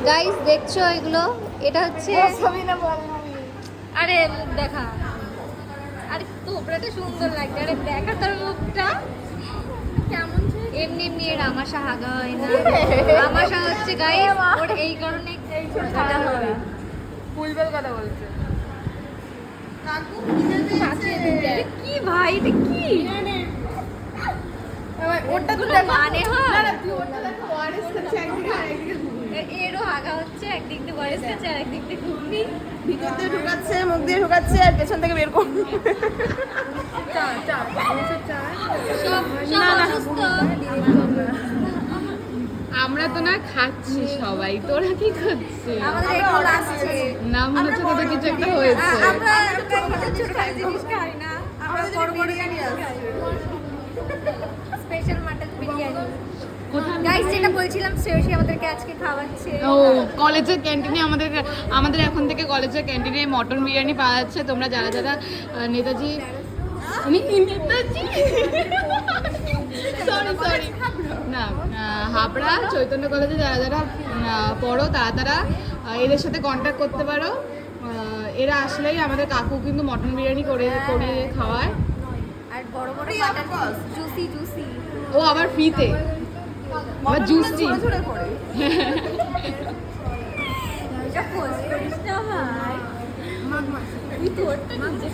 Guys দেখছো এগুলো? এটা হচ্ছে আরে মুখ দেখা, আরে তোমরা তো সুন্দর লাগছে, আরে দেখা তোর মুখটা কেমন। এমনি এমনি এর আমাশা হাগা হয় না, আমাশা হচ্ছে গাইস ওর এই কারণে কাটা হয়। ফুলবেল কথা বলছে। কি ভাই এটা কি ওটা তো মানে হয়? না তুই ওটা দেখো ওয়ারেস করছে একদিকে আর একদিকে এরও হাগা হচ্ছে, একদিক দিয়ে বয়স হচ্ছে আর একদিক দিয়ে ঘুগনি। ভিতর দিয়ে ঢুকাচ্ছে, মুখ দিয়ে ঢুকাচ্ছে আর পেছন থেকে বের করছে। সব অসুস্থ। আমরা তো না খাচ্ছি সবাই, তোরা কি খাচ্ছিস? আমাদের একটু আসছে। না মনে হচ্ছে তোদের কিছু একটা হয়েছে। আমরা ছোটখাটো জিনিস খাই না, আমরা বড় বড় জিনিস খাই। Special mutton biryani. গাইস যেটা বলছিলাম শ্রেয়সী আমাদেরকে আজকে খাওয়াচ্ছে। ও কলেজের ক্যান্টিনে আমাদের এখন থেকে কলেজের ক্যান্টিনে মটন বিরিয়ানি পাওয়া যাচ্ছে। তোমরা যারা যারা নেতাজি সরি না হাবড়া চৈতন্য কলেজে যারা যারা পড়ো তারা এদের সাথে কন্ট্যাক্ট করতে পারো। এরা আসলেই আমাদের কাকু কিন্তু মটন বিরিয়ানি করিয়ে খাওয়ায়। আর বড় বড় মাটন জুসি ও আবার ফ্রিতে আবার জুসি ছোট করে এটা পোস্ট করিস না ভাই। তুই তোরটা নিজে